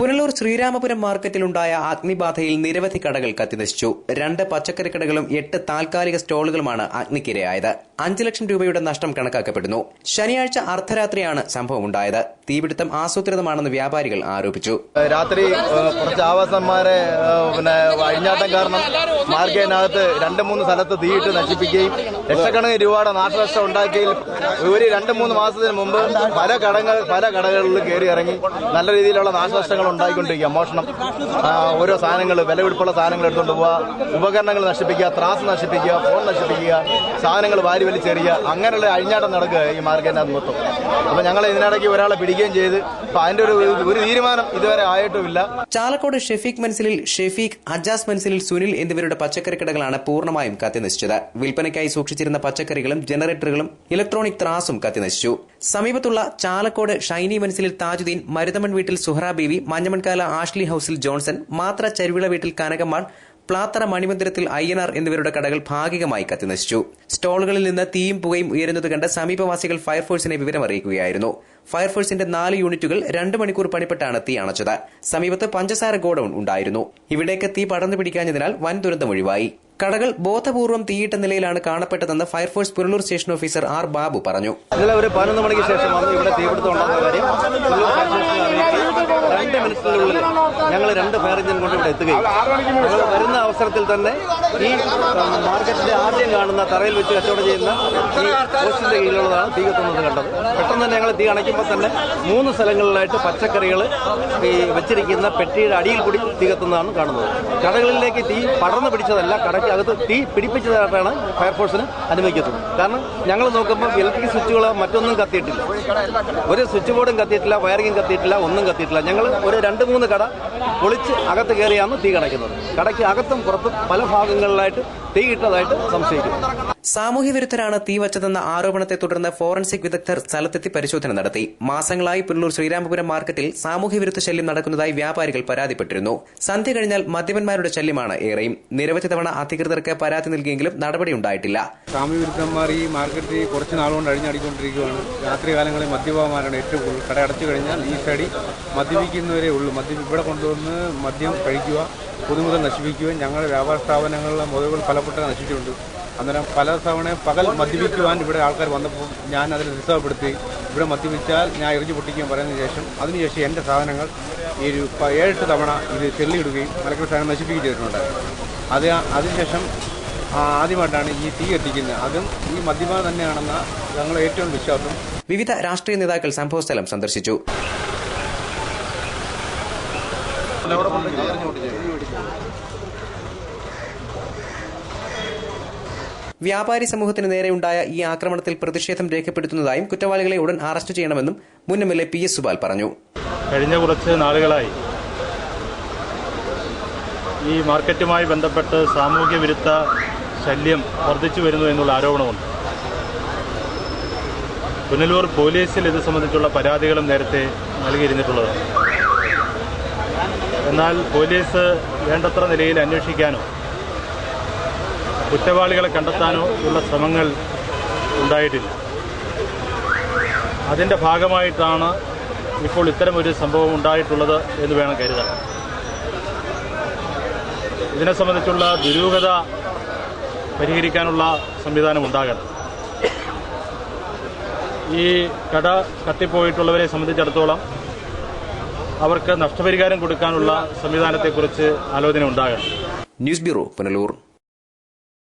പുനലൂർ ശ്രീരാമപുരം മാർക്കറ്റിലുണ്ടായ അഗ്നിബാധയിൽ നിരവധി കടകൾ കത്തിനശിച്ചു. 2 പച്ചക്കറി കടകളും 8 താൽക്കാലിക സ്റ്റോളുകളുമാണ് അഗ്നിക്കിരയായത്. 5 ലക്ഷം രൂപയുടെ നഷ്ടം കണക്കാക്കപ്പെടുന്നു. ശനിയാഴ്ച അർദ്ധരാത്രിയാണ് സംഭവമുണ്ടായത്. തീപിടുത്തം ആസൂത്രിതമാണെന്ന് വ്യാപാരികൾ ആരോപിച്ചു. രാത്രി കുറച്ച് ആവാസന്മാരെ അഴിഞ്ഞാട്ടം കാരണം മാർക്കറ്റിനകത്ത് 2-3 സ്ഥലത്ത് തീയിട്ട് നശിപ്പിക്കുകയും ലക്ഷക്കണക്കിന് രൂപയുടെ നാശനഷ്ടം ഉണ്ടാക്കിയതിൽ ഒരു 2-3 മാസത്തിന് മുമ്പ് പല കടകളിൽ കയറി ഇറങ്ങി നല്ല രീതിയിലുള്ള നാശനഷ്ടങ്ങൾ ഉണ്ടായിക്കൊണ്ടിരിക്കുക. മോഷണം, ഓരോ സാധനങ്ങൾ, വിലപിടിപ്പുള്ള സാധനങ്ങൾ എടുത്തുകൊണ്ട് പോവുക, ഉപകരണങ്ങൾ നശിപ്പിക്കുക, ത്രാസ് നശിപ്പിക്കുക, ഫോൺ നശിപ്പിക്കുക, സാധനങ്ങൾ വാരി വലിച്ചെറിയുക, അങ്ങനെയുള്ള അഴിഞ്ഞാട്ടം നടക്കുക ഈ മാർക്കറ്റിനകത്ത് മൊത്തം. അപ്പോൾ ഞങ്ങൾ ഇതിനിടയ്ക്ക് ഒരാളെ പിടിക്കുകയും ചെയ്ത് അതിന്റെ ഒരു തീരുമാനം ഇതുവരെ ആയിട്ടുമില്ല. ചാലക്കോട് ഷെഫീഖ് മൻസിലിൽ ഷെഫീഖ്, അജാസ് മൻസിലിൽ സുനിൽ എന്നിവരുടെ പച്ചക്കറി കടകളാണ് പൂർണ്ണമായും കത്തിനശിച്ചത്. വിൽപ്പനയ്ക്കായി സൂക്ഷിച്ചിരുന്ന പച്ചക്കറികളും ജനറേറ്ററുകളും ഇലക്ട്രോണിക് ത്രാസും കത്തിനശിച്ചു. സമീപത്തുള്ള ചാലക്കോട് ഷൈനി മൻസിലിൽ താജുദ്ദീൻ, മരുതമൺ വീട്ടിൽ സുഹറ ബീവി, മഞ്ഞമൺകാല ആഷ്ലി ഹൌസിൽ ജോൺസൺ, മാത്ര ചരുവിള വീട്ടിൽ കനകമ്മാൾ, പ്ലാത്തറ മണിമന്ദിരത്തിൽ അയ്യനാർ എന്നിവരുടെ കടകൾ ഭാഗികമായി കത്തിനശിച്ചു. സ്റ്റോളുകളിൽ നിന്ന് തീയും പുകയും ഉയരുന്നത് കണ്ട് സമീപവാസികൾ ഫയർഫോഴ്സിനെ വിവരമറിയിക്കുകയായിരുന്നു. ഫയർഫോഴ്സിന്റെ 4 യൂണിറ്റുകൾ 2 മണിക്കൂർ പണിപ്പെട്ടാണ് തീ അണച്ചത്. സമീപത്ത് പഞ്ചസാര ഗോഡൌൺ ഉണ്ടായിരുന്നു. ഇവിടേക്ക് തീ പടർന്നു പിടിക്കാഞ്ഞതിനാൽ വൻ ദുരന്തം ഒഴിവായി. കടകൾ ബോധപൂർവം തീയിട്ട നിലയിലാണ് കാണപ്പെട്ടതെന്ന് fire force Punalur station officer R Babu പറഞ്ഞു. ഇന്നലെ ഒരു 11 മണിക്ക് ശേഷമാണ് ഇവിടെ തീപിടുത്തം ഉണ്ടാകുന്ന കാര്യം 2 മിനിറ്റിനുള്ളിൽ ഞങ്ങൾ 2 ഫയർ എഞ്ചിൻ കൊണ്ട് ഇവിടെ എത്തുകയും ഞങ്ങൾ വരുന്ന അവസരത്തിൽ തന്നെ ഈ മാർക്കറ്റിന്റെ ആദ്യം കാണുന്ന തറയിൽ വെച്ച് കച്ചവടം ചെയ്യുന്ന ഈ പോസ്റ്റിന്റെ കീഴിലുള്ളതാണ് തീ കത്തുന്നത് കണ്ടത്. പെട്ടെന്ന് തന്നെ ഞങ്ങൾ തീ അണയ്ക്കുമ്പോൾ തന്നെ 3 സ്ഥലങ്ങളിലായിട്ട് പച്ചക്കറികൾ ഈ വെച്ചിരിക്കുന്ന പെട്ടിയുടെ അടിയിൽ കൂടി തീ കത്തുന്നതാണ് കാണുന്നത്. കടകളിലേക്ക് തീ പടർന്നു പിടിച്ചതല്ല, കടയ്ക്ക് അകത്ത് തീ പിടിപ്പിച്ചതായിട്ടാണ് ഫയർഫോഴ്സിന് അനുഭവിക്കുന്നത്. കാരണം ഞങ്ങൾ നോക്കുമ്പോൾ ഇലക്ട്രിക് സ്വിച്ചുകൾ മറ്റൊന്നും കത്തിയിട്ടില്ല, ഒരു സ്വിച്ച് ബോർഡും കത്തിയിട്ടില്ല, വയറിംഗും കത്തിയിട്ടില്ല, ഒന്നും കത്തിയിട്ടില്ല. ഞങ്ങൾ ഒരു 2-3 കട പൊളിച്ച് അകത്ത് കയറിയാണ് തീ കണയ്ക്കുന്നത്. കടയ്ക്ക് അകത്തും പുറത്തും പല ഭാഗങ്ങളിലായിട്ട് തീ ഇട്ടതായിട്ട് സംശയിക്കുന്നു. സാമൂഹ്യവിരുദ്ധരാണ് തീ വച്ചതെന്ന ആരോപണത്തെ തുടർന്ന് ഫോറൻസിക് വിദഗ്ധർ സ്ഥലത്തെത്തി പരിശോധന നടത്തി. മാസങ്ങളായി പുനലൂർ ശ്രീരാമപുരം മാർക്കറ്റിൽ സാമൂഹ്യവിരുദ്ധ ശല്യം നടക്കുന്നതായി വ്യാപാരികൾ പരാതിപ്പെട്ടിരുന്നു. സന്ധ്യ കഴിഞ്ഞാൽ മദ്യപന്മാരുടെ ശല്യമാണ് ഏറെയും. നിരവധി തവണ അധികൃതർക്ക് പരാതി നൽകിയെങ്കിലും നടപടിയുണ്ടായിട്ടില്ല. സാമൂഹ്യവിരുദ്ധന്മാർ ഈ മാർക്കറ്റിൽ കുറച്ച് നാളുകൊണ്ട് അഴിഞ്ഞടിക്കൊണ്ടിരിക്കുകയാണ്. രാത്രികാലങ്ങളിൽ മദ്യപന്മാരാണ് ഏറ്റവും കൂടുതൽ. കട അടച്ചു കഴിഞ്ഞാൽ ഈ സൈഡിൽ മദ്യപിക്കുന്നവരേ ഉള്ളൂ. ഇവിടെ കൊണ്ടുവന്ന് മദ്യം കഴിക്കുക, പൊതുമുതൽ നശിപ്പിക്കുകയും ഞങ്ങളുടെ വ്യാപാര സ്ഥാപനങ്ങളിലെ മുതലുകൾ പലപ്പെട്ട നശിച്ചിട്ടുണ്ട്. അന്നേരം പല തവണ പകൽ മദ്യപിക്കുവാൻ ഇവിടെ ആൾക്കാർ വന്നപ്പോൾ ഞാൻ അതിനെ നിരുത്സാഹപ്പെടുത്തി ഇവിടെ മദ്യപിച്ചാൽ ഞാൻ എറിഞ്ഞു പൊട്ടിക്കുകയും പറയുന്നതിന് ശേഷം അതിനുശേഷം എൻ്റെ സാധനങ്ങൾ ഈ 7-8 തവണ ഇത് ചെള്ളിയിടുകയും മലക്കര സാധനം നശിപ്പിക്കുകയും ചെയ്തിട്ടുണ്ടായിരുന്നു. അതിനുശേഷം ആദ്യമായിട്ടാണ് ഈ തീ കത്തിക്കുന്നത്. അതും ഈ മദ്യപാനം തന്നെയാണെന്ന ഞങ്ങളുടെ ഏറ്റവും വിശ്വാസം. വിവിധ രാഷ്ട്രീയ നേതാക്കൾ സംഭവസ്ഥലം സന്ദർശിച്ചു. വ്യാപാരി സമൂഹത്തിന് നേരെയുണ്ടായ ഈ ആക്രമണത്തിൽ പ്രതിഷേധം രേഖപ്പെടുത്തുന്നതായും കുറ്റവാളികളെ ഉടൻ അറസ്റ്റ് ചെയ്യണമെന്നും മുൻ എംഎൽഎ PS സുബാൽ പറഞ്ഞു. കഴിഞ്ഞ കുറച്ച് നാളുകളായി ഈ മാർക്കറ്റുമായി ബന്ധപ്പെട്ട് സാമൂഹ്യ വിരുദ്ധ ശല്യം വർദ്ധിച്ചു വരുന്നു എന്നുള്ള ആരോപണമുണ്ട്. പുനലൂർ പോലീസിൽ ഇത് സംബന്ധിച്ചുള്ള പരാതികളും നേരത്തെ നൽകിയിരുന്നിട്ടുള്ളതാണ്. എന്നാൽ പോലീസ് വേണ്ടത്ര നിലയിൽ അന്വേഷിക്കാനോ കുറ്റവാളികളെ കണ്ടെത്താനോ ഉള്ള ശ്രമങ്ങൾ ഉണ്ടായിട്ടില്ല. അതിൻ്റെ ഭാഗമായിട്ടാണ് ഇപ്പോൾ ഇത്തരമൊരു സംഭവം ഉണ്ടായിട്ടുള്ളത് എന്ന് വേണം കരുതാൻ. ഇതിനെ സംബന്ധിച്ചുള്ള ദുരൂഹത പരിഹരിക്കാനുള്ള സംവിധാനം ഉണ്ടാകണം. ഈ കട കത്തിപ്പോയിട്ടുള്ളവരെ സംബന്ധിച്ചിടത്തോളം അവർക്ക് നഷ്ടപരിഹാരം കൊടുക്കാനുള്ള സംവിധാനത്തെക്കുറിച്ച് ആലോചന ഉണ്ടാകണം. News bureau, Punalur.